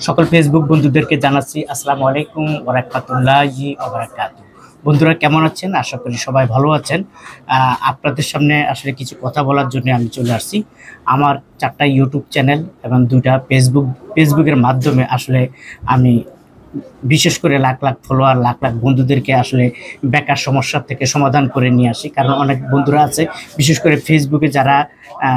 সকল ফেসবুক বন্ধুদেরকে জানাচ্ছি আসসালামু আলাইকুম ওয়া রাহমাতুল্লাহি ওয়া বারাকাতুহু। বন্ধুরা কেমন আছেন? আশা করি সবাই ভালো আছেন। আপনাদের সামনে আসলে কিছু কথা বলার জন্য আমি চলে আসছি। আমার ৪ টা ইউটিউব চ্যানেল এবং ২ টা ফেসবুকের মাধ্যমে আসলে আমি বিশেষ করে লাখ, লাখ ফলোয়ার, লাখ, লাখ বন্ধুদেরকে আসলে বেকার সমস্যা থেকে সমাধান করে নিয়ে আসি। কারণ অনেক বন্ধুরা আছে বিশেষ করে ফেসবুকে যারা আ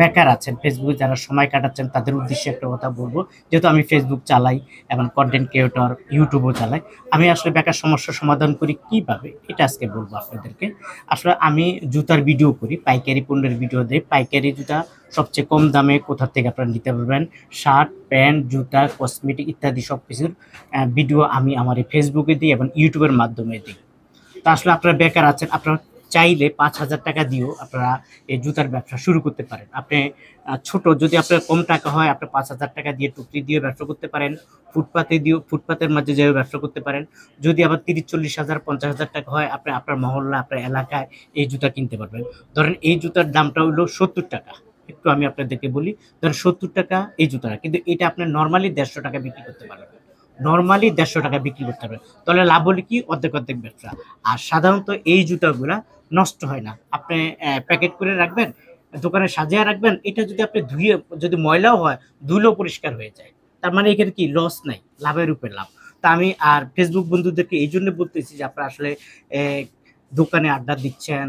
বেকার আছেন, ফেসবুকে যারা সময় কাটাচ্ছেন তাদের উদ্দেশ্যে একটা কথা বলব। যেহেতু আমি ফেসবুক চালাই এবং কনটেন্ট ক্রিয়েটর, ইউটিউবও চালাই। আমি আসলে বেকার সমস্যার সমাধান করি কিভাবে? এটা আজকে বলব আপনাদেরকে। আসলে আমি জুতার ভিডিও করি, পাইকারি পণ্যের ভিডিও দেই। পাইকারি জুতা সবচেয়ে কম দামে কোথা থেকে আপনারা নিতে পারবেন। শার্ট, প্যান্ট, জুতা, কসমেটিক ইত্যাদি সবকিছুর ভিডিও আমি আমার এই ফেসবুকে দিই এবং ইউটিউবের মাধ্যমে দিই। তো আসলে আপনারা বেকার আছেন, আপনারা চাইলে ৳৫,০০০ দিয়েও আপনারা এই জুতার ব্যবসা শুরু করতে পারেন। আপনি ছোট যদি আপনার কম টাকা হয় আপনি ৳৫,০০০ দিয়ে টুকরি দিয়ে ব্যবসা করতে পারেন। ফুটপাতের মাঝে যেয়েও ব্যবসা করতে পারেন। যদি আবার ৩০,০০০, ৪০,০০০, ৳৫০,০০০ হয় আপনি আপনার মহল্লা, আপনার এলাকায় এই জুতা কিনতে পারবেন। ধরেন এই জুতার দামটা হইলো ৳৭০। একটু আমি আপনাদেরকে বলি, ধরেন ৳৭০ এই জুতাটা। কিন্তু এটা আপনি নরমালি ৳১৫০ বিক্রি করতে পারবেন। নরমালি ৳১৫০ বিক্রি করতে পারবেন। তাহলে লাভ হলে কি অর্ধেক, অর্ধেক ব্যবসা। আর সাধারণত এই জুতাগুলা নষ্ট হয় না। আপনি প্যাকেট করে রাখবেন, দোকানে সাজিয়ে রাখবেন। এটা যদি আপনি ধুয়ে যদি ময়লাও হয়, ধুলেও পরিষ্কার হয়ে যায়। তার মানে এখানে কি লস নাই, লাভের উপরে লাভ। তা আমি আর ফেসবুক বন্ধুদেরকে এইজন্য বলতেছি যে আপনারা আসলে এ দোকানে আড্ডা দিচ্ছেন,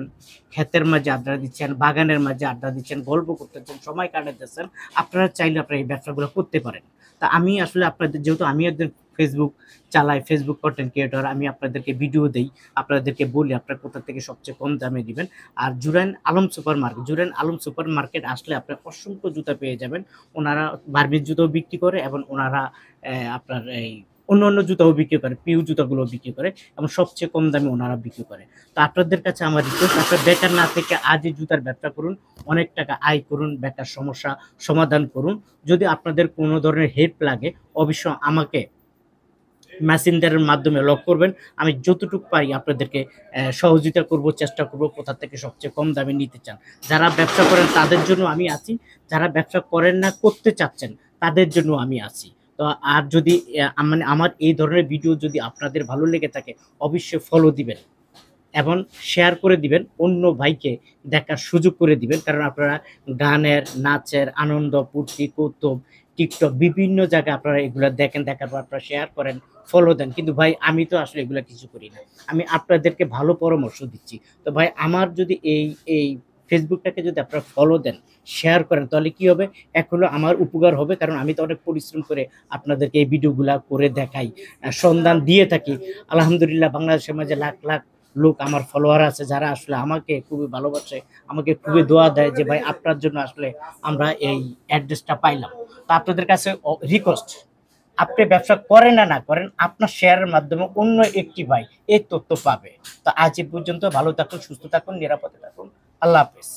ক্ষেতের মাঝে আড্ডা দিচ্ছেন, বাগানের মাঝে আড্ডা দিচ্ছেন, গল্প করতেছেন, সময় কাটাতেছেন। আপনারা চাইলে আপনারা এই ব্যবসাগুলো করতে পারেন। তা আমি আসলে আপনাদের যেহেতু আমি একজন ফেসবুক চালাই, ফেসবুক কনটেন্ট ক্রিয়েটর, আমি আপনাদেরকে ভিডিও দেই, আপনাদেরকে বলি আপনারা কোথা থেকে সবচেয়ে কম দামে দিবেন। আর জুরাইন আলম সুপার মার্কেট আসলে আপনার অসংখ্য জুতা পেয়ে যাবেন। ওনারা বার্মিজ জুতাও বিক্রি করে এবং ওনারা আপনার এই অন্যান্য জুতাও বিক্রি করে, পিউ জুতাগুলোও বিক্রি করে এবং সবচেয়ে কম দামে ওনারা বিক্রি করে। তো আপনাদের কাছে আমার রিকোয়েস্ট, আপনারা বেকার না থেকে আজই জুতার ব্যবসা করুন, অনেক টাকা আয় করুন, বেকার সমস্যা সমাধান করুন। যদি আপনাদের কোনো ধরনের হেল্প লাগে অবশ্যই আমাকে মেসেঞ্জারের মাধ্যমে লক করবেন। আমি যতটুকু পারি আপনাদেরকে সহযোগিতা করব, চেষ্টা করব কোথা থেকে সবচেয়ে কম দামে নিতে চান। যারা ব্যবসা করেন তাদের জন্য আমি আছি, যারা ব্যবসা করেন না করতে চাচ্ছেন তাদের জন্য আমি আছি। তো আর যদি মানে আমার এই ধরনের ভিডিও যদি আপনাদের ভালো লেগে থাকে অবশ্যই ফলো দিবেন এবং শেয়ার করে দিবেন, অন্য ভাইকে দেখার সুযোগ করে দিবেন। কারণ আপনারা গানের, নাচের, আনন্দ, ফুর্তি, কৌতুক, টিকটক বিভিন্ন জায়গায় আপনারা এগুলা দেখেন, দেখার পর আপনারা শেয়ার করেন, ফলো দেন। কিন্তু ভাই আমি তো আসলে এগুলা কিছু করি না। আমি আপনাদেরকে ভালো পরামর্শ দিচ্ছি। তো ভাই আমার যদি এই ফেসবুকটাকে যদি আপনারা ফলো দেন, শেয়ার করেন তাহলে কি হবে? এক হলো আমার উপকার হবে, কারণ আমি তো অনেক পরিশ্রম করে আপনাদেরকে এই ভিডিওগুলা করে দেখাই, সন্ধান দিয়ে থাকি। আলহামদুলিল্লাহ বাংলাদেশের মাঝে লাখ, লাখ লোক আমার ফলোয়ার আছে যারা আসলে আমাকে খুবই ভালোবাসে, আমাকে খুবই দোয়া দেয় যে ভাই আপনার জন্য আসলে আমরা এই অ্যাড্রেসটা পাইলাম। তো আপনাদের কাছে রিকোয়েস্ট, আপনি ব্যবসা করেন আর না করেন আপনার শেয়ারের মাধ্যমে অন্য একটি ভাই এই তথ্য পাবে। তো আজ এ পর্যন্ত, ভালো থাকুন, সুস্থ থাকুন, নিরাপদে থাকুন। আল্লাহ হাফেজ।